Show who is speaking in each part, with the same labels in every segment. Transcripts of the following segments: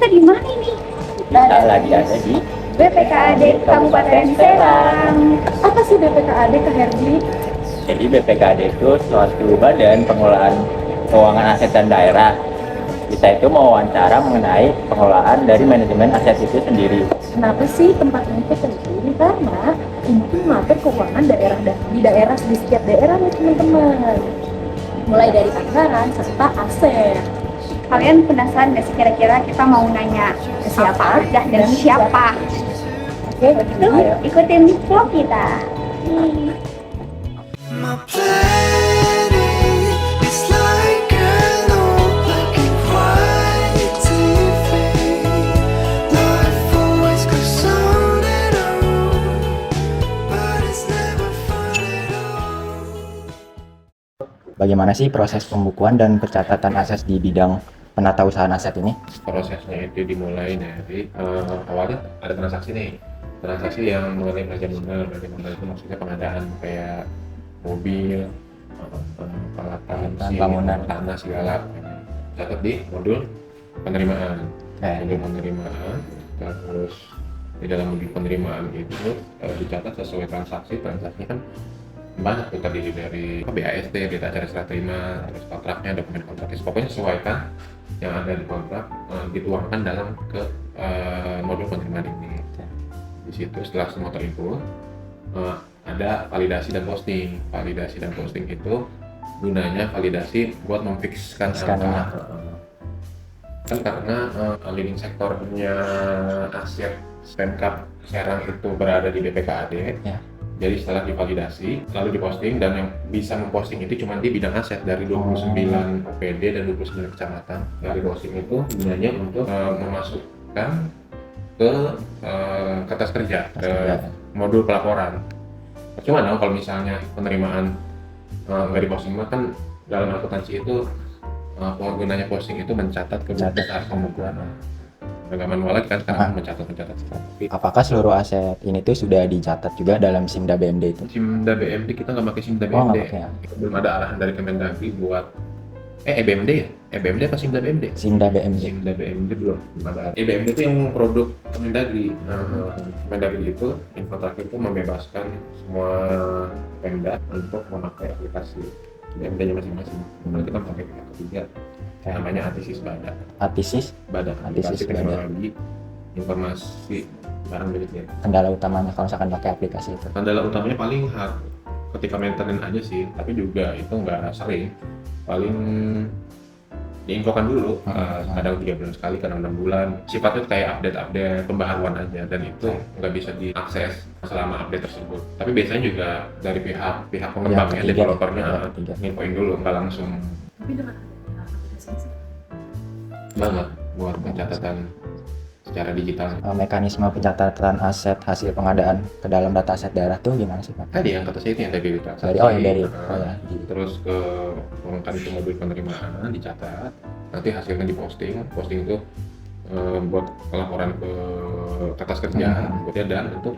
Speaker 1: kita di mana ini?
Speaker 2: Kita lagi ada di
Speaker 1: BPKAD Kabupaten Serang. Apa sih BPKAD, Kak Herdi?
Speaker 2: Jadi BPKAD itu suatu badan pengelolaan keuangan aset dan daerah. Kita itu mewawancara mengenai pengelolaan dari manajemen aset itu sendiri.
Speaker 1: Kenapa sih tempat ini penting? Karena ini tuh mengatur keuangan daerah di setiap daerah nih teman-teman. Mulai dari anggaran serta aset.
Speaker 3: Kalian penasaran nggak sih kira-kira kita mau nanya ke siapa dan siapa?
Speaker 1: Oke,
Speaker 3: Itu ikutin vlog kita.
Speaker 4: My planet is like an old black and white TV. Life always goes on and on, but it's never fun at all.
Speaker 5: Bagaimana sih proses pembukuan dan pencatatan aset di bidang penatausahaan aset ini?
Speaker 6: Prosesnya itu dimulai dari awalnya ada transaksi yang mengenai pelajaran modal itu maksudnya pengadaan kayak mobil, peralatan,
Speaker 5: bangunan,
Speaker 6: tanah segala catat di modul penerimaan. Modul penerimaan, terus di dalam modul penerimaan itu dicatat sesuai transaksi kan banyak tuh, terdiri dari BAST, berita acara serah terima, terus kontraknya, dokumen kontraknya, pokoknya sesuaikan yang ada di kontrak dituangkan dalam ke modul penerimaan ini. Di situ setelah semua terinput ada validasi dan posting. Validasi dan posting itu gunanya validasi buat memfikskan angka. Kan karena leading sektornya aset Pemkab Serang itu berada di BPKAD.
Speaker 5: Ya.
Speaker 6: Jadi setelah divalidasi, lalu diposting, dan yang bisa memposting itu cuma di bidang aset dari 29 OPD dan 29 kecamatan. Dari posting itu gunanya untuk memasukkan ke kertas kerja, ke modul pelaporan. Cuma dong kalau misalnya penerimaan nggak diposting, kan dalam akuntansi itu penggunanya posting itu mencatat ke besar pembukuan. Agak manual lagi kan sekarang mencatat.
Speaker 5: Apakah seluruh aset ini tuh sudah dicatat juga dalam SIMDA BMD itu?
Speaker 6: SIMDA BMD kita nggak pakai SIMDA
Speaker 5: Oh,
Speaker 6: BMD.
Speaker 5: nggak pakai ya.
Speaker 6: Belum ada arahan dari Kemendagri buat EBMD ya? EBMD apa SIMDA BMD?
Speaker 5: SIMDA BMD.
Speaker 6: SIMDA BMD belum ada. EBMD itu yang produk Kemendagri. Kemendagri itu info terakhir itu membebaskan semua Pemda untuk memakai aplikasi BMD-nya masing-masing. Kemudian kita pakai pihak ketiga, namanya Atisis Bada.
Speaker 5: Atisis
Speaker 6: Aplikasi teknologi informasi barang miliknya.
Speaker 5: kendala utamanya kalau misalkan pakai aplikasi itu.
Speaker 6: Kendala utamanya paling ketika maintenance aja sih, tapi juga itu nggak sering. Paling diinfokan dulu, kadang 3 bulan sekali, kadang 6 bulan. Sifatnya kayak update pembaharuan aja, dan itu nggak bisa diakses selama update tersebut. Tapi biasanya juga dari pihak pengembangnya, developernya nginfoin dulu, nggak langsung.
Speaker 1: Tapi dengan adanya aplikasi sih.
Speaker 6: Banget buat pencatatan secara digital.
Speaker 5: Mekanisme pencatatan aset hasil pengadaan ke dalam data aset daerah tuh gimana sih Pak?
Speaker 6: Tadi yang kata saya itu yang dari transaksi. Terus ke mengangkat itu mobil penerimaan dicatat, nanti hasilnya diposting itu buat laporan ke kertas kerja, dan untuk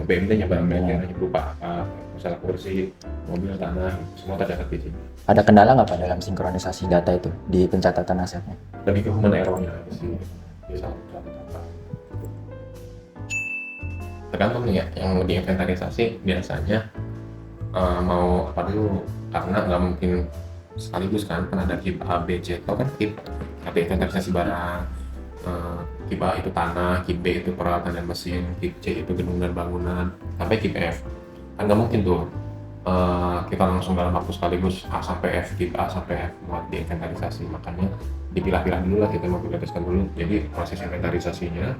Speaker 6: BMD-nya barang-barangnya berupa apa, misalnya kursi, mobil, tanah, semua tercatat di sini.
Speaker 5: Ada kendala nggak Pak dalam sinkronisasi data itu di pencatatan asetnya?
Speaker 6: Lebih ke human error-nya sih, bisa tergantung nih ya, yang di inventarisasi biasanya mau apa dulu, karena nggak mungkin sekaligus kan ada KIP A, B, C, atau kan KIP inventarisasi barang, KIP A itu tanah, KIP B itu peralatan dan mesin, KIP C itu gedung dan bangunan, sampai KIP F. Kan nggak mungkin tuh kita langsung dalam waktu sekaligus A sampai F, KIP A sampai F buat di inventarisasi. Makanya dipilah-pilah dulu lah, kita mau prioritaskan dulu. Jadi proses inventarisasinya,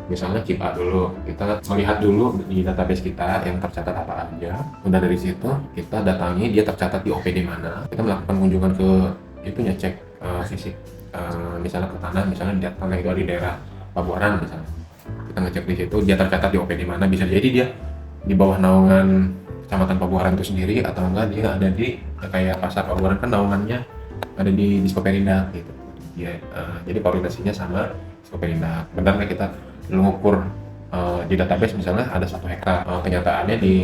Speaker 6: misalnya KIP A dulu, kita melihat dulu di database kita yang tercatat apa aja. Udah dari situ kita datangi dia tercatat di OPD mana. Kita melakukan kunjungan ke itunya, cek fisik. Misalnya ke tanah, misalnya di tanah itu ada di daerah Pabuaran misalnya. Kita ngecek di situ dia tercatat di OPD mana. Bisa jadi dia di bawah naungan Kecamatan Pabuaran itu sendiri, atau enggak dia ada di kayak pasar Pabuaran kan naungannya ada di Diskoperindak gitu. Jadi koordinasinya sama Diskoperindak. Benar nggak kita mengukur di database misalnya ada 1 hektar, kenyataannya di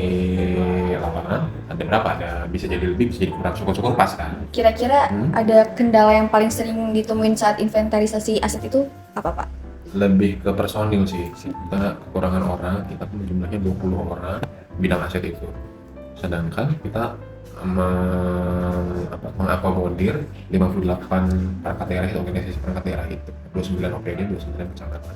Speaker 6: lapangan ada berapa, ada bisa jadi lebih, bisa jadi kurang, syukur-syukur pas kan.
Speaker 3: Kira-kira ada kendala yang paling sering ditemuin saat inventarisasi aset itu apa Pak?
Speaker 6: lebih ke personil sih. Kita kekurangan orang, kita pun jumlahnya 20 orang bidang aset itu. Sedangkan kita mengakomodir 58 perangkat daerah itu, organisasi perangkat daerah itu, 29 OPD, 29 kecamatan.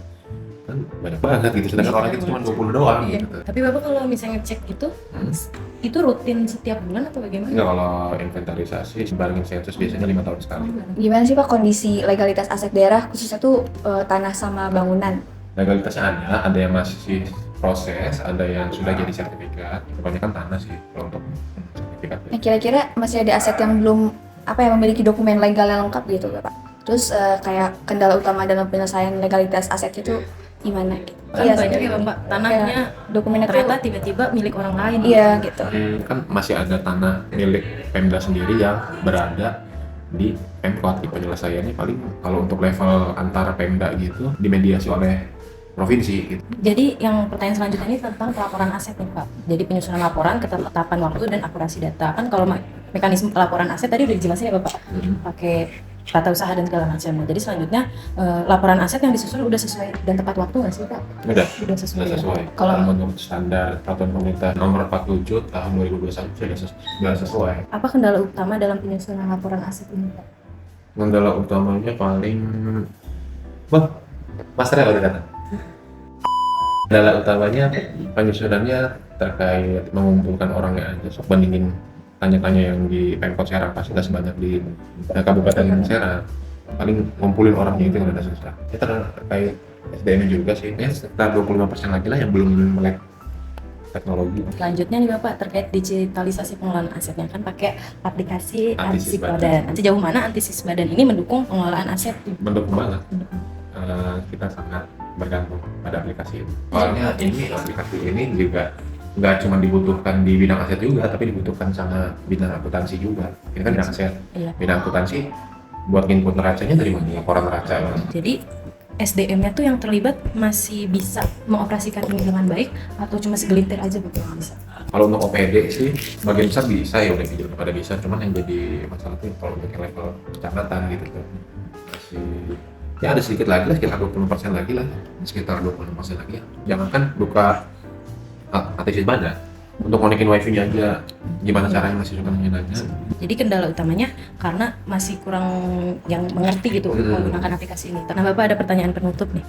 Speaker 6: Kan banyak banget gitu, sedangkan orang itu cuma 20 doang
Speaker 1: Iya.
Speaker 6: gitu.
Speaker 1: Tapi Bapak kalau misalnya cek itu rutin setiap bulan atau bagaimana?
Speaker 6: Enggak, kalau inventarisasi barengin sensus biasanya 5 tahun sekali.
Speaker 3: Gimana sih Pak kondisi legalitas aset daerah khususnya tuh tanah sama bangunan?
Speaker 6: Legalitasnya ada yang masih proses, ada yang sudah jadi sertifikat. Kebanyakan tanah sih kalau untuk sertifikat.
Speaker 3: Nah kira-kira masih ada aset yang belum memiliki dokumen legal yang lengkap gitu Bapak? Terus kayak kendala utama dalam penyelesaian legalitas aset itu gimana?
Speaker 1: Kan banyak ya Bapak, tanahnya
Speaker 3: dokumennya
Speaker 1: ternyata tiba-tiba milik orang lain.
Speaker 3: Iya gitu.
Speaker 6: Kan masih ada tanah milik Pemda sendiri yang berada di Pemkot. Di penyelesaiannya paling kalau untuk level antara Pemda gitu dimediasi oleh provinsi gitu.
Speaker 1: Jadi yang pertanyaan selanjutnya ini tentang pelaporan aset nih Pak. Jadi penyusunan laporan, ketetapan waktu dan akurasi data. Kan kalau mekanisme pelaporan aset tadi udah dijelasin ya Bapak, pakai tata usaha dan segala macam. Jadi selanjutnya laporan aset yang disusun udah sesuai dan tepat waktu nggak sih Pak?
Speaker 6: Udah
Speaker 1: sesuai.
Speaker 6: sesuai.
Speaker 1: Ya?
Speaker 6: Kalau menurut standar peraturan pemerintah nomor 47 tahun 2021 sudah sesuai.
Speaker 1: Apa kendala utama dalam penyusunan laporan aset ini Pak?
Speaker 6: Kendala utamanya paling Mas Rel udah datang. Kendala utamanya penyusunannya terkait mengumpulkan orangnya aja. Sok bandingin tanya-tanya yang di Pemkot Serang pasti nggak sebanyak di Kabupaten Serang. Paling ngumpulin orangnya itu yang ada susah. Ya terkait SDM juga sih. Ya sekitar 25% lagi lah yang belum melek teknologi.
Speaker 1: Selanjutnya nih Bapak terkait digitalisasi pengelolaan asetnya kan pakai aplikasi
Speaker 6: Antisis
Speaker 1: Antisis Badan. Sejauh mana Antisis Badan ini mendukung pengelolaan aset?
Speaker 6: Mendukung banget. Kita sangat bergantung pada aplikasi ini. Soalnya aplikasi ini juga nggak cuma dibutuhkan di bidang aset juga, tapi dibutuhkan sama bidang akuntansi juga. Ini kan bidang aset.
Speaker 1: Iya.
Speaker 6: Bidang akuntansi buat input neracanya dari mana? Laporan neraca.
Speaker 1: Jadi SDM-nya tuh yang terlibat masih bisa mengoperasikan ini dengan baik atau cuma segelintir aja Bapak yang bisa?
Speaker 6: Kalau untuk OPD sih, bagian besar bisa ya, udah pada bisa. Cuman yang jadi masalah tuh kalau untuk yang level kecamatan gitu tuh masih ya ada sedikit lagi lah, sekitar 20% lagi lah, sekitar 20% lagi ya. Jangankan buka Antisis Badan, untuk konekin wifi-nya aja gimana caranya masih suka nanya.
Speaker 1: Jadi kendala utamanya karena masih kurang yang mengerti gitu menggunakan aplikasi ini. Karena Bapak ada pertanyaan penutup nih.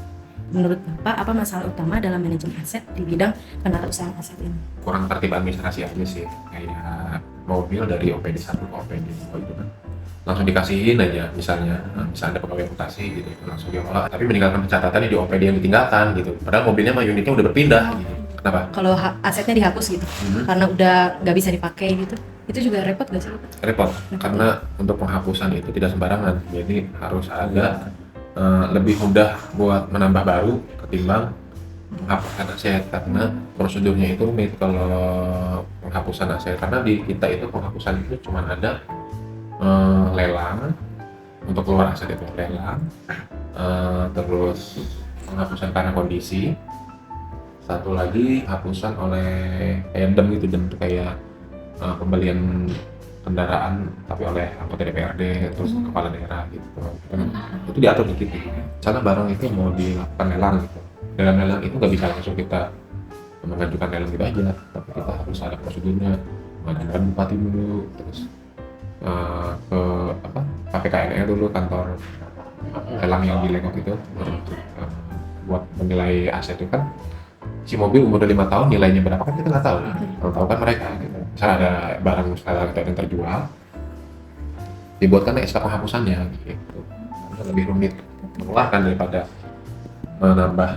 Speaker 1: Menurut Bapak apa masalah utama dalam manajemen aset di bidang penatausahaan aset ini?
Speaker 6: Kurang tertib administrasi aja sih, kayak mobil dari OPD 1 ke OPD 2 itu kan langsung dikasihin aja, misalnya ada pegawai akuntansi gitu langsung diolah, tapi meninggalkan pencatatan di OPD yang ditinggalkan gitu, padahal mobilnya sama unitnya udah berpindah gitu. Kenapa?
Speaker 1: Kalau asetnya dihapus gitu, karena udah nggak bisa dipakai gitu, itu juga repot nggak sih?
Speaker 6: Repot, karena untuk penghapusan itu tidak sembarangan, jadi harus ada lebih mudah buat menambah baru ketimbang menghapuskan aset, karena prosedurnya itu kalau penghapusan aset, karena di kita itu penghapusan itu cuma ada lelang untuk keluar aset itu lelang, terus penghapusan karena kondisi, satu lagi hapusan oleh kayak dem gitu, dem itu kayak pembelian kendaraan tapi oleh anggota DPRD terus kepala daerah gitu. Itu diatur di situ. Misalnya barang itu mau dilakukan lelang gitu, dalam lelang itu nggak bisa langsung kita mengajukan lelang gitu aja, tapi kita harus ada prosedurnya, mengajukan bupati dulu, terus ke KPKNL dulu, kantor lelang yang di Legok itu, buat menilai aset itu kan si mobil umur 5 tahun nilainya berapa kan kita nggak tahu, kalau tahu kan mereka gitu. Misalnya ada barang sekarang yang terjual, dibuatkan SK penghapusannya gitu, lebih rumit mengeluarkan daripada menambah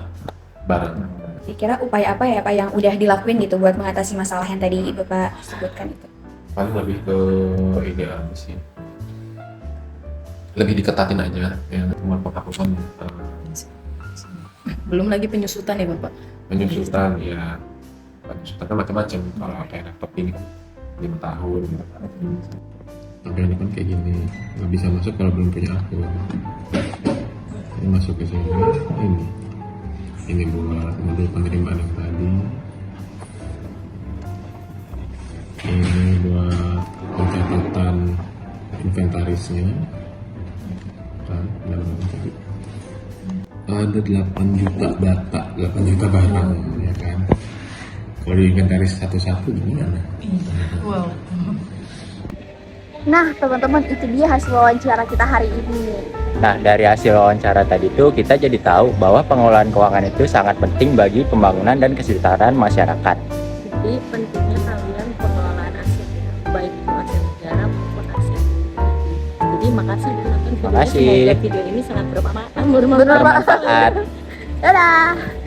Speaker 6: barang.
Speaker 3: Kira-kira upaya apa ya Pak yang udah dilakuin gitu buat mengatasi masalah yang tadi Bapak sebutkan itu?
Speaker 6: Paling lebih ke ini aja sih, lebih diketatin aja yang buat penghapusan.
Speaker 1: Belum lagi penyusutan ya Bapak?
Speaker 6: Penyusutan ya, penyusutan kan macam-macam. Kalau kayak laptop ini kan 5 tahun gitu. Tapi ini kan kayak gini, nggak bisa masuk kalau belum punya akun. Ini masuk ke sini, ini buat modul penerimaan yang tadi. Ini buat pencatatan inventarisnya kan dalam tadi. ada 8 juta data, 8 juta barang, ya kan? Kalau diinventaris satu-satu gimana?
Speaker 1: Wow.
Speaker 3: Nah, teman-teman, itu dia hasil wawancara kita hari ini.
Speaker 2: Nah, dari hasil wawancara tadi itu kita jadi tahu bahwa pengelolaan keuangan itu sangat penting bagi pembangunan dan kesejahteraan masyarakat.
Speaker 7: Jadi pentingnya kalian pengelolaan aset ya, baik itu aset negara maupun aset pribadi. Jadi makasih udah nonton videonya.
Speaker 2: Makasih.
Speaker 7: Semoga video ini sangat bermanfaat.
Speaker 2: Bermanfaat.
Speaker 3: Dadah!